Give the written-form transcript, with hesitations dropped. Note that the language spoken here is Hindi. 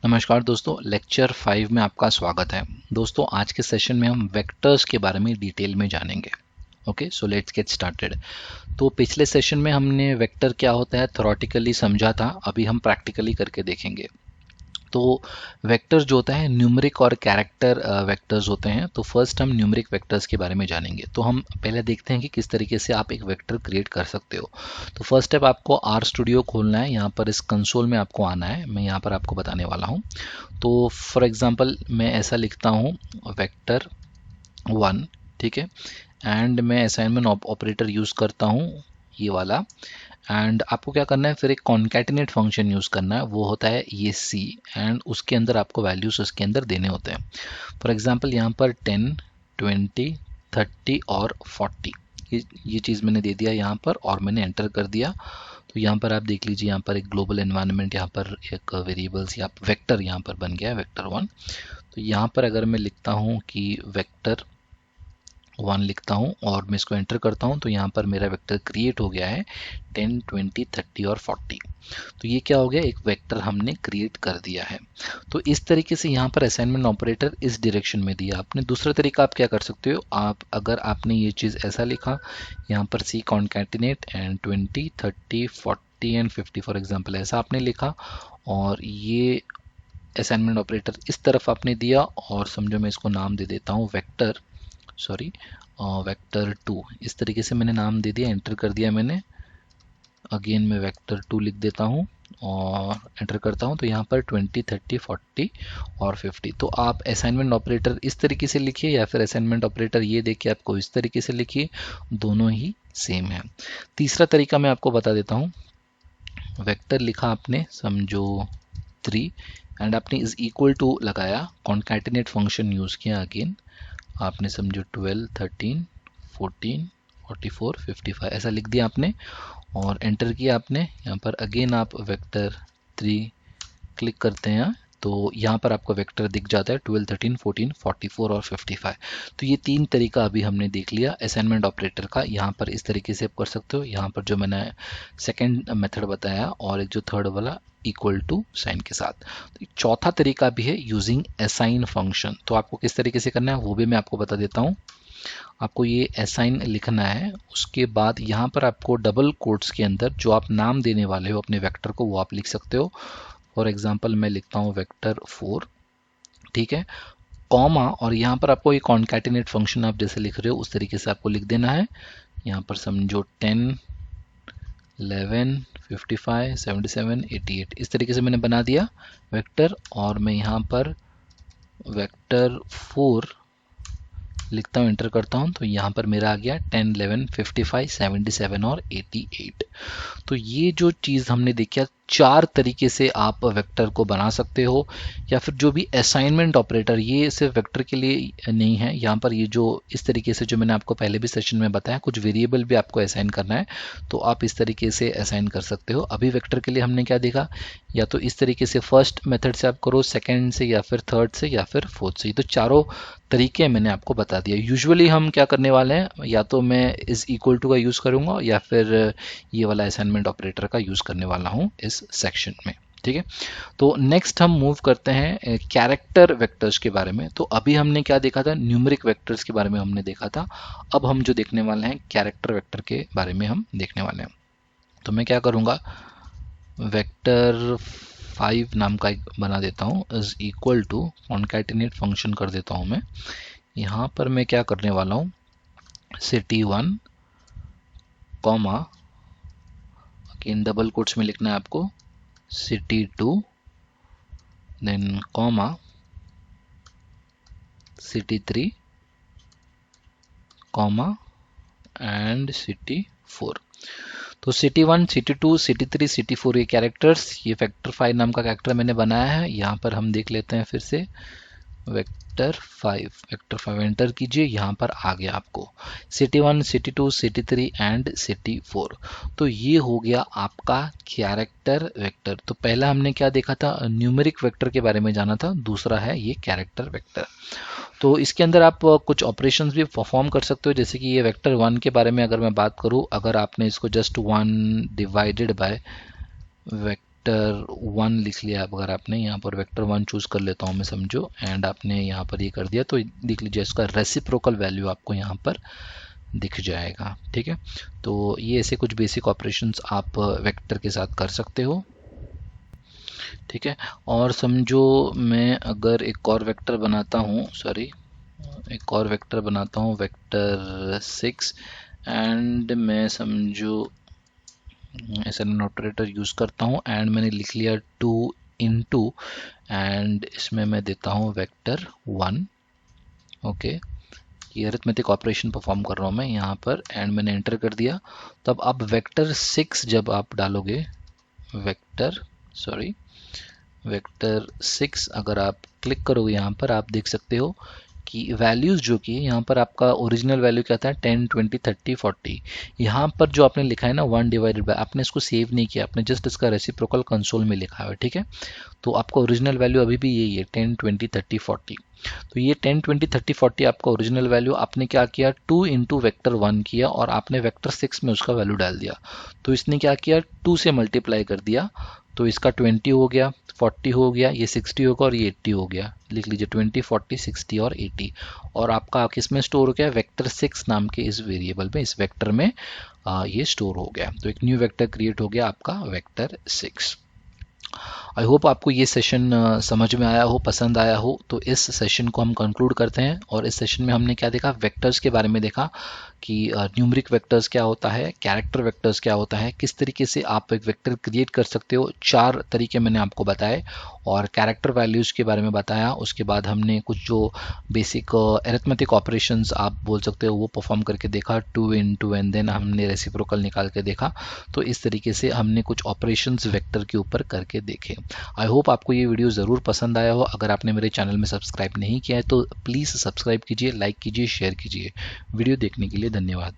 नमस्कार दोस्तों, लेक्चर 5 में आपका स्वागत है। दोस्तों, आज के सेशन में हम वेक्टर्स के बारे में डिटेल में जानेंगे। Okay, so let's get started. तो पिछले सेशन में हमने वेक्टर क्या होता है थ्योरेटिकली समझा था, अभी हम प्रैक्टिकली करके देखेंगे। तो वेक्टर्स जो होता है न्यूमेरिक और कैरेक्टर वेक्टर्स होते हैं। तो फर्स्ट हम न्यूमेरिक वेक्टर्स के बारे में जानेंगे। तो हम पहले देखते हैं कि किस तरीके से आप एक वेक्टर क्रिएट कर सकते हो। तो फर्स्ट स्टेप आपको आर स्टूडियो खोलना है। यहाँ पर इस कंसोल में आपको आना है, मैं यहाँ पर आपको बताने वाला हूँ। तो फॉर एग्जांपल मैं ऐसा लिखता हूँ वेक्टर 1, ठीक है, एंड मैं असाइनमेंट ऑपरेटर यूज़ करता हूँ ये वाला। एंड आपको क्या करना है, फिर एक कॉन्कैटिनेट फंक्शन यूज़ करना है, वो होता है ये सी, एंड उसके अंदर आपको वैल्यूज उसके अंदर देने होते हैं। फॉर एग्जांपल यहाँ पर 10, 20, 30 और 40 ये चीज़ मैंने दे दिया यहाँ पर, और मैंने एंटर कर दिया। तो यहाँ पर आप देख लीजिए, यहाँ पर एक ग्लोबल एनवायरनमेंट, यहाँ पर एक वेरिएबल्स या वेक्टर यहाँ पर बन गया है, वेक्टर 1। तो यहाँ पर अगर मैं लिखता हूँ कि वेक्टर 1 लिखता हूँ और मैं इसको एंटर करता हूँ, तो यहाँ पर मेरा वेक्टर क्रिएट हो गया है 10, 20, 30 और 40। तो ये क्या हो गया, एक वेक्टर हमने क्रिएट कर दिया है। तो इस तरीके से यहाँ पर असाइनमेंट ऑपरेटर इस डायरेक्शन में दिया आपने। दूसरा तरीका आप क्या कर सकते हो, आप अगर आपने ये चीज़ ऐसा लिखा, यहाँ पर C concatenate and 20, 30, 40 and 50 for example, ऐसा आपने लिखा और ये असाइनमेंट ऑपरेटर इस तरफ आपने दिया, और समझो मैं इसको नाम दे देता हूँ वेक्टर, सॉरी, वेक्टर 2। इस तरीके से मैंने नाम दे दिया, एंटर कर दिया मैंने। अगेन मैं वेक्टर 2 लिख देता हूँ और एंटर करता हूँ। तो यहाँ पर 20, 30, 40 और 50। तो आप असाइनमेंट ऑपरेटर इस तरीके से लिखिए, या फिर असाइनमेंट ऑपरेटर ये देखिए आपको इस तरीके से लिखिए, दोनों ही सेम है। तीसरा तरीका मैं आपको बता देता हूँ। वेक्टर लिखा आपने, समझो 3, एंड आपने इज इक्वल टू लगाया, कॉन्कैटिनेट फंक्शन यूज़ किया अगेन, आपने समझो 12, 13, 14, 44, 55 ऐसा लिख दिया आपने, और एंटर किया आपने। यहाँ पर अगेन आप वेक्टर 3 क्लिक करते हैं, तो यहाँ पर आपको वेक्टर दिख जाता है 12, 13, 14, 44 और 55। तो ये तीन तरीका अभी हमने देख लिया असाइनमेंट ऑपरेटर का। यहाँ पर इस तरीके से आप कर सकते हो, यहाँ पर जो मैंने सेकेंड मेथड बताया, और एक जो थर्ड वाला इक्वल टू साइन के साथ। तो चौथा तरीका भी है यूजिंग असाइन फंक्शन। तो आपको किस तरीके से करना है वो भी मैं आपको बता देता हूँ। आपको ये असाइन लिखना है, उसके बाद यहाँ पर आपको डबल कोट्स के अंदर जो आप नाम देने वाले हो अपने वेक्टर को, वो आप लिख सकते हो। फॉर एग्जाम्पल मैं लिखता हूँ वेक्टर 4, ठीक है, कॉमा, और यहाँ पर आपको ये कॉन्कैटिनेट फंक्शन आप जैसे लिख रहे हो उस तरीके से आपको लिख देना है। यहाँ पर समझो 10, 11, 55, 77, 88 इस तरीके से मैंने बना दिया वेक्टर, और मैं यहाँ पर वेक्टर 4 लिखता हूँ, एंटर करता हूँ। तो यहाँ पर मेरा आ गया 10, 11, 55, 77 और 88। तो ये जो चीज़ हमने देखा, 4 तरीके से आप वेक्टर को बना सकते हो, या फिर जो भी असाइनमेंट ऑपरेटर, ये सिर्फ वेक्टर के लिए नहीं है। यहाँ पर ये जो इस तरीके से जो मैंने आपको पहले भी सेशन में बताया, कुछ वेरिएबल भी आपको असाइन करना है, तो आप इस तरीके से असाइन कर सकते हो। अभी वेक्टर के लिए हमने क्या देखा, या तो इस तरीके से फर्स्ट मेथड से आप करो, सेकेंड से, या फिर थर्ड से, या फिर फोर्थ से। तो चारों तरीके मैंने आपको बता दिया। यूजुअली हम क्या करने वाले हैं, या तो मैं इस इक्वल टू का यूज़ करूँगा, या फिर ये वाला असाइनमेंट ऑपरेटर का यूज़ करने वाला हूँ इस सेक्शन में, ठीक है। तो नेक्स्ट हम मूव करते हैं कैरेक्टर वेक्टर्स के बारे में। तो अभी हमने क्या देखा था, न्यूमेरिक वेक्टर्स के बारे में हमने देखा था। अब हम जो देखने वाले हैं कैरेक्टर वेक्टर के बारे में हम देखने वाले हैं। तो मैं क्या करूँगा, वेक्टर 5 नाम का एक बना देता हूँ, is equal to concatenate function कर देता हूँ मैं। यहाँ पर मैं क्या करने वाला हूँ, city1 comma, in double quotes में लिखना है आपको city2, then comma city3 comma and city4। तो city1, city2, city3, city4 ये कैरेक्टर्स, ये वेक्टर 5 नाम का कैरेक्टर मैंने बनाया है। यहाँ पर हम देख लेते हैं फिर से, वेक्टर 5 एंटर कीजिए, यहाँ पर आ गया आपको city1, city2, city3 and city4। तो ये हो गया आपका कैरेक्टर वेक्टर। तो पहला हमने क्या देखा था, न्यूमेरिक वेक्टर के बारे में जाना था, दूसरा है ये कैरेक्टर वेक्टर। तो इसके अंदर आप कुछ ऑपरेशंस भी परफॉर्म कर सकते हो, जैसे कि ये वेक्टर 1 के बारे में अगर मैं बात करूँ, अगर आपने इसको जस्ट 1 डिवाइडेड बाय वेक्टर 1 लिख लिया अगर आपने यहाँ पर वेक्टर 1 चूज़ कर लेता हूँ मैं, समझो, एंड आपने यहाँ पर ये कर दिया तो देख लीजिए इसका रेसिप्रोकल वैल्यू आपको यहाँ पर दिख जाएगा। ठीक है, तो ये ऐसे कुछ बेसिक ऑपरेशंस आप वेक्टर के साथ कर सकते हो। ठीक है, और समझो मैं अगर एक और वेक्टर बनाता हूँ, एक और वेक्टर बनाता हूँ, वेक्टर 6, एंड मैं समझो ऐसा ऑपरेटर यूज़ करता हूँ एंड मैंने लिख लिया 2 into एंड इसमें मैं देता हूँ वेक्टर 1। ओके, ये अरिथमेटिक ऑपरेशन परफॉर्म कर रहा हूँ मैं यहाँ पर एंड मैंने एंटर कर दिया। तब अब वेक्टर 6 जब आप डालोगे, वेक्टर 6 अगर आप क्लिक करोगे यहाँ पर आप देख सकते हो कि वैल्यूज़ जो कि यहाँ पर आपका ओरिजिनल वैल्यू क्या था 10, 20, 30, 40। यहाँ पर जो आपने लिखा है ना 1 डिवाइडेड बाय, आपने इसको सेव नहीं किया, आपने जस्ट इसका रेसिप्रोकल कंसोल में लिखा है। ठीक है, तो आपका ओरिजिनल वैल्यू अभी भी यही है 10, 20, 30, 40। तो ये 10, 20, 30, 40 आपका ओरिजिनल वैल्यू, आपने क्या किया 2 इंटू वेक्टर 1 किया और आपने वेक्टर 6 में उसका वैल्यू डाल दिया। तो इसने क्या किया 2 से मल्टीप्लाई कर दिया, तो इसका 20 हो गया, 40 हो गया, ये 60 होगा और ये 80 हो गया। लिख लीजिए 20, 40, 60 और 80, और आपका किस में स्टोर हो गया वेक्टर 6 नाम के इस वेरिएबल में, इस वेक्टर में ये स्टोर हो गया। तो एक न्यू वेक्टर क्रिएट हो गया आपका वेक्टर 6। आई होप आपको ये सेशन समझ में आया हो, पसंद आया हो। तो इस सेशन को हम कंक्लूड करते हैं, और इस सेशन में हमने क्या देखा, वेक्टर्स के बारे में देखा कि न्यूमरिक वेक्टर्स क्या होता है, कैरेक्टर वेक्टर्स क्या होता है, किस तरीके से आप एक वेक्टर क्रिएट कर सकते हो, 4 तरीके मैंने आपको बताए, और कैरेक्टर वैल्यूज़ के बारे में बताया। उसके बाद हमने कुछ जो बेसिक अरिथमेटिक ऑपरेशंस आप बोल सकते हो वो परफॉर्म करके देखा 2 into एंड देन हमने रेसिप्रोकल निकाल के देखा। तो इस तरीके से हमने कुछ ऑपरेशंस वेक्टर के ऊपर करके देखे। आई होप आपको ये वीडियो ज़रूर पसंद आया हो। अगर आपने मेरे चैनल में सब्सक्राइब नहीं किया है तो प्लीज़ सब्सक्राइब कीजिए, लाइक कीजिए, शेयर कीजिए। वीडियो देखने के लिए धन्यवाद।